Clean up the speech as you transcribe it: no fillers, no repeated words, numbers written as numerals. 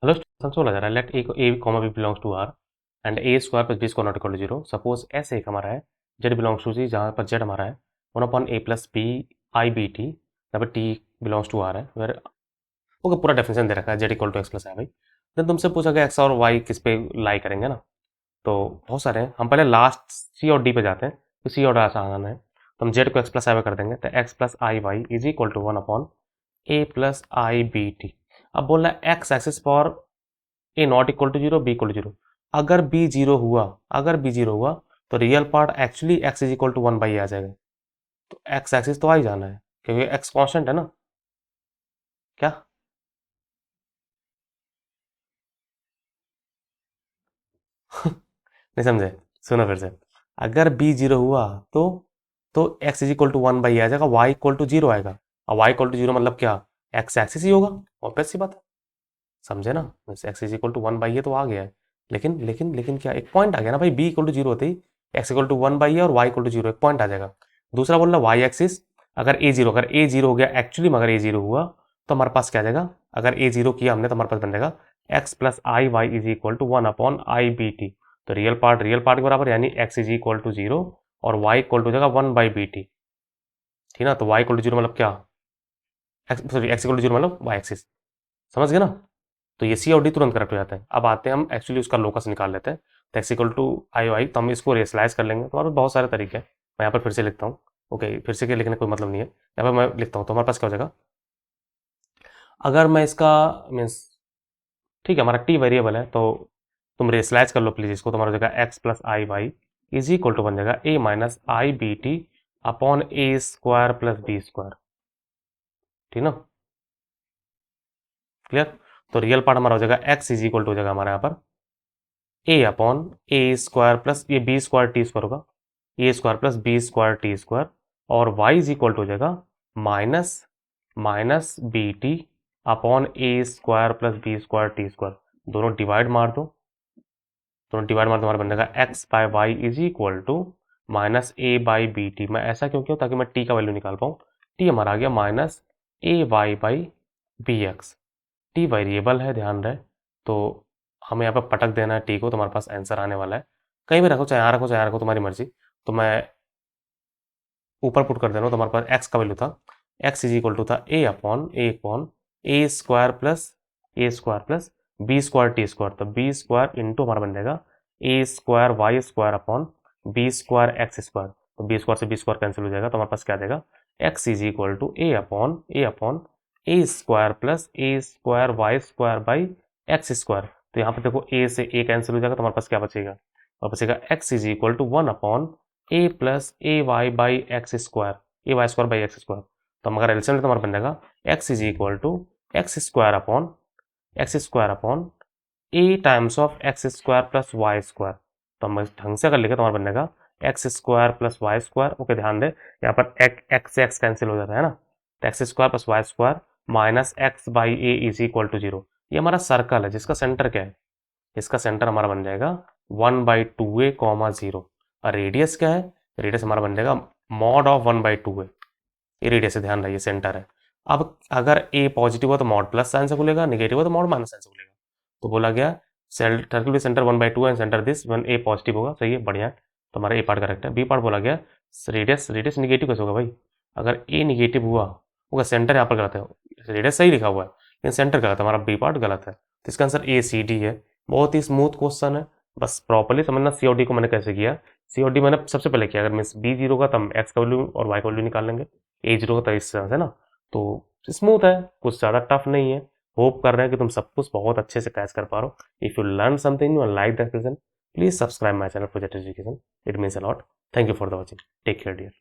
Hello students, बोला जा रहा है let a comma b belongs to R and a square plus b square not equal to zero. Suppose ऐसे एक हमारा है जेड बिलोंग्स टू सी, जहाँ पर जेड हमारा है 1/a+b(i)(bt), जहाँ पर टी बिलोंग्स टू आर है। वेर ओके, पूरा डेफिनेशन दे रखा है z equal to x plus है भाई। देन तुमसे पूछा गया एक्स और वाई किस पे लाई करेंगे ना, तो बहुत सारे हैं। हम पहले लास्ट सी और डी पे जाते हैं, तो सी और आसान है, तो हम जेड को एक्स प्लस आई कर देंगे, तो x plus i y is equal to 1/a+i(bt). अब बोल रहा है x axis for a not equal to zero, b equal to zero. अगर बी जीरो हुआ, तो real part actually x is equal to 1/a आ जाएगा। तो एक्स एक्सिस तो आ ही जाना है, क्योंकि एक्स कांस्टेंट है ना। क्या नहीं समझे? सुनो फिर से। अगर बी जीरो हुआ तो x is equal to 1/a आ जाएगा, वाई इक्वल टू जीरो आएगा। और वाई इक्वल टू जीरो मतलब क्या? एक्स एक्सिस ही होगा, ऑब्वियस सी बात है। समझे ना? X is equal to 1/a तो आ गया है, लेकिन लेकिन लेकिन क्या, एक पॉइंट आ गया ना भाई। बी इक्वल टू जीरो होते ही एक्स इक्वल टू 1/a और वाई इक्वल टू जीरो, एक पॉइंट आ जाएगा। दूसरा बोल रहा वाई एक्सिस, अगर ए जीरो हो गया एक्चुअली में, अगर ए जीरो हुआ तो हमारे पास क्या आ जाएगा? अगर ए जीरो किया हमने तो हमारे पास बन जाएगा x plus i y is equal to 1/i(bt). तो रियल पार्ट के बराबर, यानी x is equal to zero और वाई इक्वल टू जाएगा 1/bt। ठीक ना? तो वाई इक्वल टू जीरो मतलब क्या? एक्स इक्वल टू जीरो मतलब वाई एक्सिस। समझ गए ना? तो ये सी और डी तुरंत करेक्ट हो जाता है। अब आते हैं हम एक्चुअली उसका लोकस निकाल लेते हैं। तो x equal to i y, तो हम इसको रेसलाइज कर लेंगे। तो हमारे पास बहुत सारे तरीके हैं, मैं यहाँ पर फिर से लिखता हूँ। ओके, फिर से के लिखने का कोई मतलब नहीं है, यहाँ पर मैं लिखता हूँ। तो हमारे पास क्या हो जाएगा, अगर मैं इसका मीन्स, ठीक है हमारा टी वेरिएबल है, तो तुम रेसलाइज कर लो प्लीज इसको। तुम्हारा हो जाएगा x plus i y is equal to बन जाएगा a minus i b t upon a square plus b square. ठीक ना? क्लियर? तो रियल पार्ट हमारा हो जाएगा एक्स इज इक्वल टू हो जाएगा हमारा यहाँ पर a upon a square plus ये बी स्क्वायर टी स्क्वायर होगा, a square plus b square t square. और वाई इज इक्वल टू हो जाएगा minus minus b t upon a square plus b square t square. दोनों divide मार दो, हमारा बन जाएगा x by y is equal to minus a by b t. मैं ऐसा क्यों किया? ताकि मैं टी का वैल्यू निकाल पाऊँ। टी हमारा आ गया minus a y by b x. T variable है, ध्यान रहे। तो हमें यहाँ पर पटक देना है टी को, तो हमारे पास आंसर आने वाला है। कहीं भी रखो, चाहे यहाँ रखो चाहे यहाँ रखो, तुम्हारी मर्जी। तो मैं ऊपर पुट कर दे रहा हूँ। तो हमारे पास एक्स का वैल्यू था, एक्स इज इक्वल टू था a upon a square plus b square t square. तो बी स्क्वायर इंटू हमारा बन जाएगा a square y square upon b square x square. तो बी स्क्वायर से बी स्क्वायर कैंसिल हो जाएगा, तो हमारे पास क्या आ जाएगा? X is equal to a upon a square plus a square y square by x square. तो यहाँ पर देखो ए से ए कैंसिल हो जाएगा, तो हमारे पास क्या बचेगा? और बचेगा x is equal to 1/a+ay/x², ay² तो हम अगर एलसीएम तो हमारा बन जाएगा x is equal to x square upon a times of x square plus y square. तो हम ढंग से अगर लिखे तो हमारा बन जाएगा एक्स² प्लस वाई स्क्वायर। ओके, ध्यान दे यहाँ पर एक्स से एक्स कैंसिल हो जाता है ना, तो x square plus y square minus x by a is equal to zero. ये हमारा सर्कल है जिसका सेंटर क्या है? इसका सेंटर हमारा बन जाएगा 1/2a, 0। और रेडियस क्या है? रेडियस हमारा बन जाएगा मॉड ऑफ 1/2a। ये रेडियस है, ध्यान रखिए, सेंटर है। अब अगर ए पॉजिटिव हो तो मॉड प्लस साइन से खुलेगा, नेगेटिव हो तो मॉड माइनस साइन से खुलेगा। तो बोला गया circle centre 1/2 and centre this one A positive होगा। सही है, बढ़िया है। तो हमारा ए पार्ट करेक्ट है। बी पार्ट बोला गया रेडियस रेडियस निगेटिव कैसे होगा भाई? अगर ए निगेटिव हुआ होगा, सेंटर यहाँ पर गलत है, रेडियस सही लिखा हुआ है लेकिन सेंटर गलत है, हमारा बी पार्ट गलत है। तो इसका आंसर ए सी डी है। बहुत ही स्मूथ क्वेश्चन है, बस प्रॉपर्ली समझना सीओडी को मैंने कैसे किया। सीओडी मैंने सबसे पहले किया, अगर मीन्स बी जीरो का तो हम एक्स का वैल्यू और वाई का वैल्यू निकाल लेंगे, ए जीरो का तो इस तरह से ना। तो स्मूथ है, कुछ ज़्यादा टफ नहीं है। होप कर रहे हैं कि तुम सब कुछ बहुत अच्छे से कैच कर पा रहे हो। If you learn something new and like that question, please subscribe my channel Project Education, it means a lot. Thank you for the watching, take care dear.